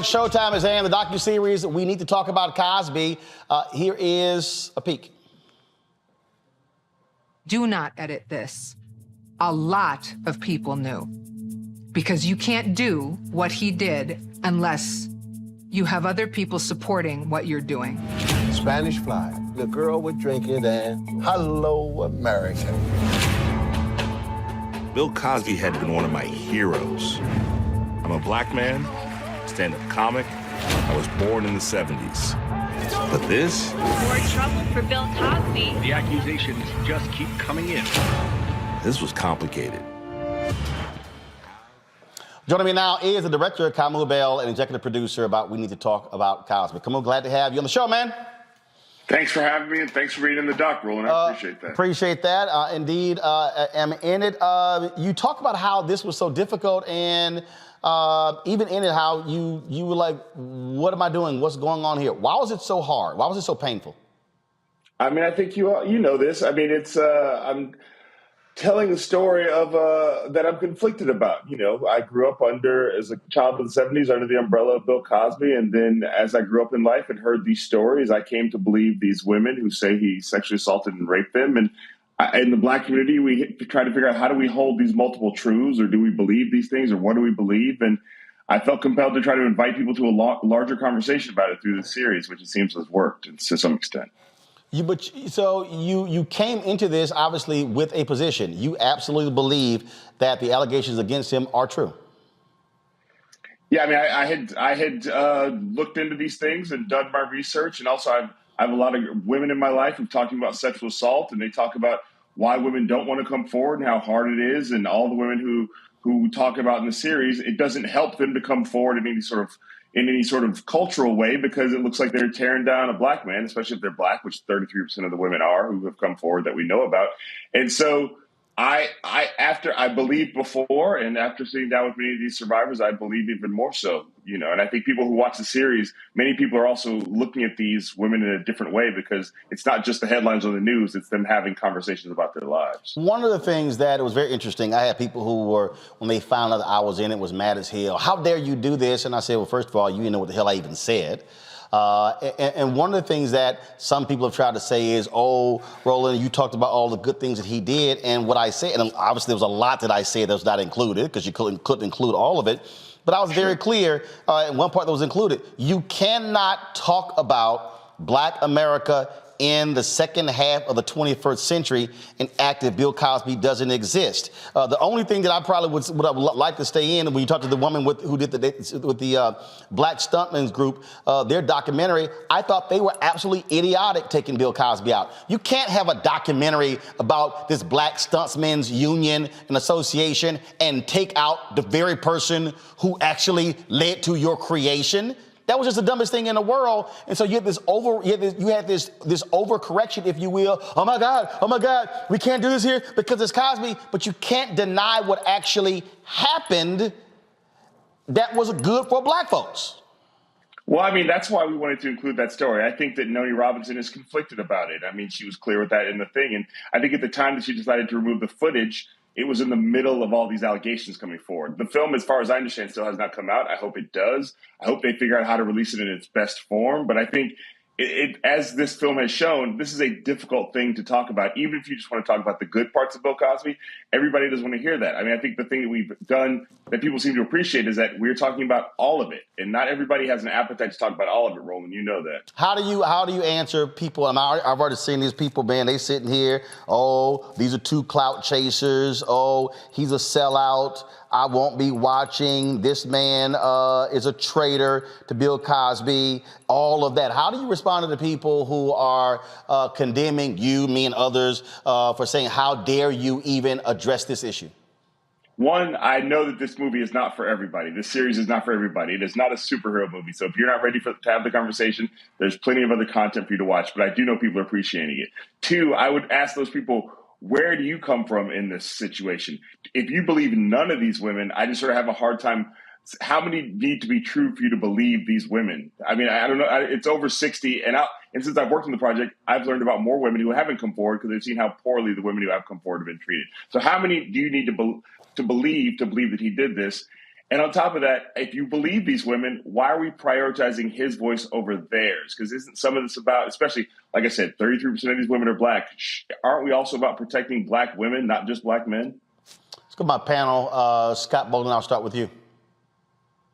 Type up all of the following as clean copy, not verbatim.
Showtime is airing the docuseries We Need to Talk About Cosby. Here is a peek. Do not edit this. A lot of people knew. Because you can't do what he did unless you have other people supporting what you're doing. Spanish Fly, the girl with drinking and hello, America. Bill Cosby had been one of my heroes. I'm a black man, stand-up comic. I was born in the 70s. But this? More trouble for Bill Cosby. The accusations just keep coming in. This was complicated. Joining me now is the director, Kamau Bell, and executive producer about We Need to Talk About Cosby. Kamau, glad to have you on the show, man. Thanks for having me, and thanks for reading the doc, Roland. I appreciate that. Appreciate that. Indeed, am in it. You talk about how this was so difficult, and even in it, how you were like, what am I doing? What's going on here? Why was it so hard? Why was it so painful? I mean, I think you know this. I mean, it's I'm telling a story of that I'm conflicted about. You know, I grew up as a child of the 70s under the umbrella of Bill Cosby. And then as I grew up in life and heard these stories, I came to believe these women who say he sexually assaulted and raped them. And in the black community, we try to figure out, how do we hold these multiple truths, or do we believe these things, or what do we believe? And I felt compelled to try to invite people to a larger conversation about it through the series, which it seems has worked to some extent. So you came into this obviously with a position. You absolutely believe that the allegations against him are true. Yeah, I mean, I had looked into these things and done my research, and also I have a lot of women in my life who've talking about sexual assault, and they talk about why women don't want to come forward and how hard it is, and all the women who talk about in the series, it doesn't help them to come forward in any sort of cultural way, because it looks like they're tearing down a black man, especially if they're black, which 33% of the women are who have come forward that we know about. And so after I believed before, and after sitting down with many of these survivors, I believe even more so, you know. And I think people who watch the series, many people are also looking at these women in a different way, because it's not just the headlines on the news, it's them having conversations about their lives. One of the things that was very interesting, I had people who were, when they found out that I was in it, was mad as hell. How dare you do this? And I said, well, first of all, you didn't know what the hell I even said. And one of the things that some people have tried to say is, oh, Roland, you talked about all the good things that he did. And what I said, and obviously there was a lot that I said that was not included, because you couldn't include all of it. But I was very clear in one part that was included. You cannot talk about Black America in the second half of the 21st century and act if Bill Cosby doesn't exist. The only thing that I probably would like to stay in, when you talk to the woman who did the Black Stuntmen's group, their documentary, I thought they were absolutely idiotic taking Bill Cosby out. You can't have a documentary about this Black Stuntsmen's union and association and take out the very person who actually led to your creation. That was just the dumbest thing in the world. And so you had this overcorrection, if you will. Oh my God, we can't do this here because it's Cosby. But you can't deny what actually happened that was good for black folks. Well, I mean, that's why we wanted to include that story. I think that Noni Robinson is conflicted about it. I mean, she was clear with that in the thing. And I think at the time that she decided to remove the footage, it was in the middle of all these allegations coming forward. The film, as far as I understand, still has not come out. I hope it does. I hope they figure out how to release it in its best form. But I think as this film has shown, this is a difficult thing to talk about. Even if you just want to talk about the good parts of Bill Cosby, everybody doesn't want to hear that. I mean, I think the thing that we've done that people seem to appreciate is that we're talking about all of it. And not everybody has an appetite to talk about all of it, Roland. You know that. How do you answer people? I've already seen these people, man, they sitting here, oh, these are two clout chasers. Oh, he's a sellout. I won't be watching. This man is a traitor to Bill Cosby. All of that. How do you respond to the people who are condemning you, me, and others for saying, how dare you even address this issue? One, I know that this movie is not for everybody. This series is not for everybody. It is not a superhero movie. So if you're not ready to have the conversation, there's plenty of other content for you to watch. But I do know people are appreciating it. Two, I would ask those people, where do you come from in this situation? If you believe none of these women, I just sort of have a hard time. How many need to be true for you to believe these women? I mean, I don't know. It's over 60. And since I've worked on the project, I've learned about more women who haven't come forward because they've seen how poorly the women who have come forward have been treated. So how many do you need to believe that he did this? And on top of that, if you believe these women, why are we prioritizing his voice over theirs? Because isn't some of this about, especially, like I said, 33% of these women are black. Aren't we also about protecting black women, not just black men? Let's go to my panel. Scott Bolden, I'll start with you.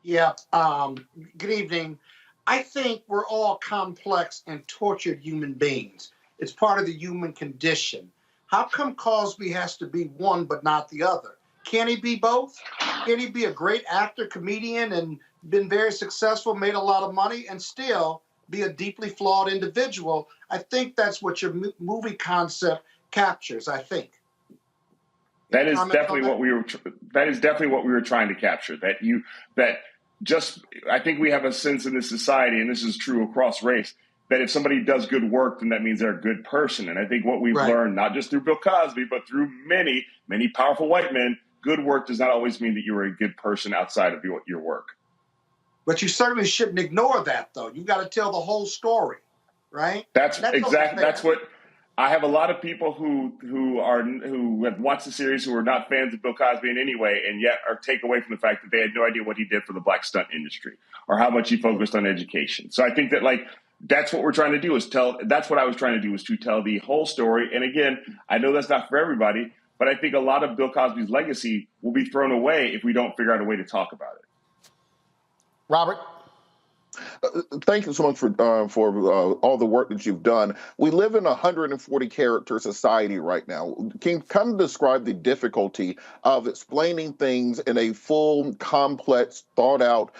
Yeah, good evening. I think we're all complex and tortured human beings. It's part of the human condition. How come Cosby has to be one but not the other? Can he be both? Can he be a great actor, comedian, and been very successful, made a lot of money, and still be a deeply flawed individual? I think that's what your movie concept captures, I think. That is definitely what we were. That is definitely what we were trying to capture. I think we have a sense in this society, and this is true across race, that if somebody does good work, then that means they're a good person. And I think what we've learned, not just through Bill Cosby, but through many, many powerful white men, good work does not always mean that you're a good person outside of your work. But you certainly shouldn't ignore that, though. You got to tell the whole story, right? That's exactly. That's what I have. A lot of people who have watched the series who are not fans of Bill Cosby in any way, and yet are take away from the fact that they had no idea what he did for the black stunt industry or how much he focused on education. So I think that that's what we're trying to do that's what I was trying to do, was to tell the whole story. And again, I know that's not for everybody, but I think a lot of Bill Cosby's legacy will be thrown away if we don't figure out a way to talk about it. Robert? Thank you so much for all the work that you've done. We live in a 140-character society right now. Can you kind of describe the difficulty of explaining things in a full, complex, thought-out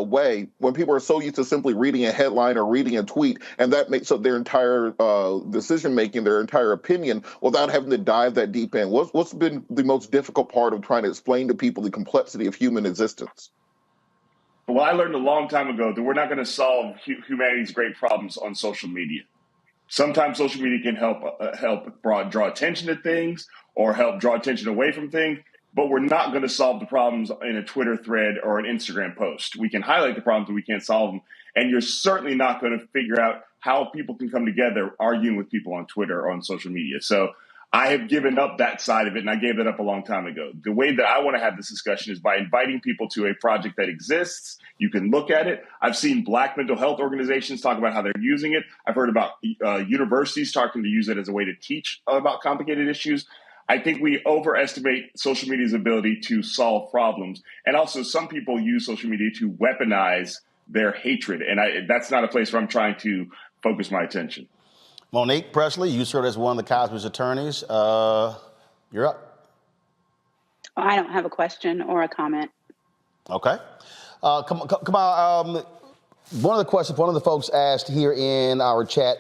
way when people are so used to simply reading a headline or reading a tweet, and that makes up their entire decision-making, their entire opinion, without having to dive that deep in? What's been the most difficult part of trying to explain to people the complexity of human existence? Well, I learned a long time ago that we're not going to solve humanity's great problems on social media. Sometimes social media can help draw attention to things or help draw attention away from things, but we're not going to solve the problems in a Twitter thread or an Instagram post. We can highlight the problems, but we can't solve them. And you're certainly not going to figure out how people can come together arguing with people on Twitter or on social media. So I have given up that side of it, and I gave that up a long time ago. The way that I want to have this discussion is by inviting people to a project that exists. You can look at it. I've seen black mental health organizations talk about how they're using it. I've heard about universities starting to use it as a way to teach about complicated issues. I think we overestimate social media's ability to solve problems. And also, some people use social media to weaponize their hatred. And that's not a place where I'm trying to focus my attention. Monique Presley, you served as one of the Cosby's attorneys. You're up. I don't have a question or a comment. Okay. Come on. One of the folks asked here in our chat,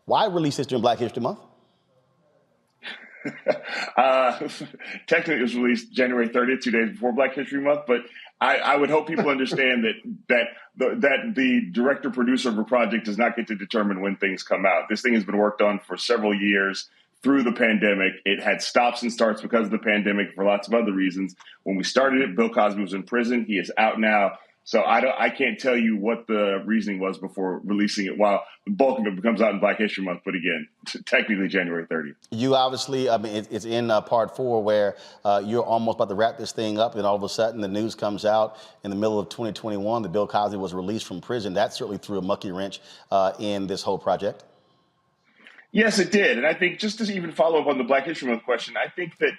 why release this during Black History Month? Technically, it was released January 30th, 2 days before Black History Month, but I would hope people understand that the director producer of a project does not get to determine when things come out. This thing has been worked on for several years through the pandemic. It had stops and starts because of the pandemic for lots of other reasons. When we started it, Bill Cosby was in prison. He is out now. So I can't tell you what the reasoning was before releasing it, while the bulk of it comes out in Black History Month. But again, technically January 30th. You obviously, it's in part 4 where you're almost about to wrap this thing up, and all of a sudden the news comes out in the middle of 2021 that Bill Cosby was released from prison. That certainly threw a monkey wrench in this whole project. Yes, it did. And I think, just to even follow up on the Black History Month question, I think that,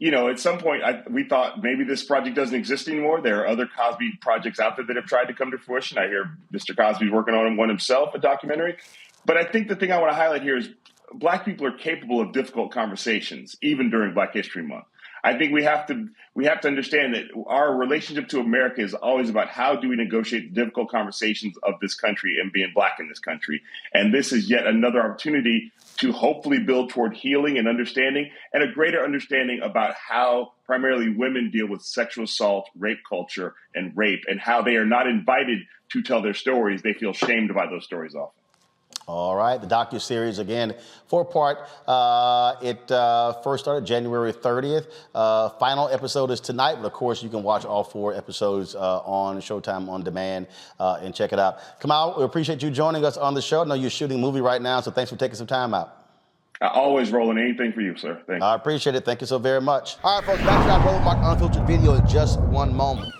at some point we thought maybe this project doesn't exist anymore. There are other Cosby projects out there that have tried to come to fruition. I hear Mr. Cosby's working on one himself, a documentary. But I think the thing I want to highlight here is Black people are capable of difficult conversations, even during Black History Month. I think we have to understand that our relationship to America is always about how do we negotiate the difficult conversations of this country and being Black in this country. And this is yet another opportunity to hopefully build toward healing and understanding, and a greater understanding about how primarily women deal with sexual assault, rape culture, and rape, and how they are not invited to tell their stories. They feel shamed by those stories often. All right, the docuseries, again, 4-part. It first started January 30th. Final episode is tonight, but of course you can watch all 4 episodes on Showtime On Demand and check it out. Kamau, we appreciate you joining us on the show. I know you're shooting a movie right now, so thanks for taking some time out. Always rolling anything for you, sir. Thank you. I appreciate it. Thank you so very much. All right, folks, back to our Roland Martin Unfiltered video in just one moment.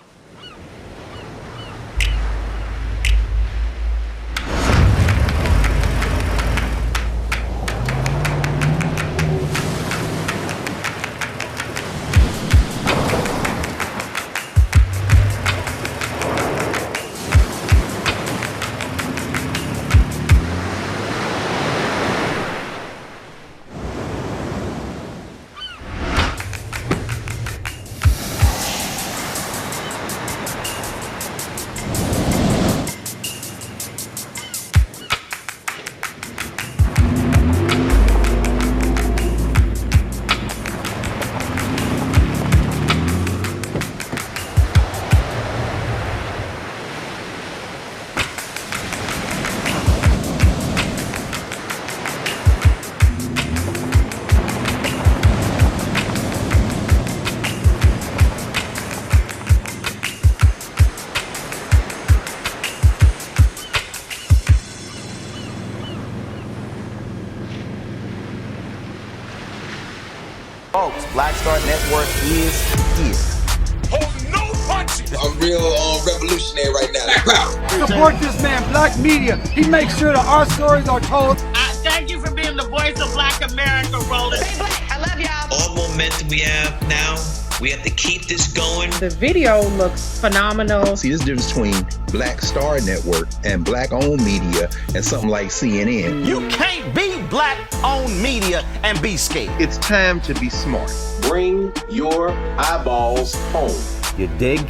Folks, Black Star Network is here. I'm real revolutionary right now. Support this man, Black Media. He makes sure that our stories are told. Thank you for being the voice of Black America, Roland. Stay black. I love y'all. All momentum we have now, we have to keep this going. The video looks phenomenal. See, this difference between Black Star Network and Black-owned media and something like CNN. You can't be Black-owned media and be scared. It's time to be smart. Bring your eyeballs home. You dig?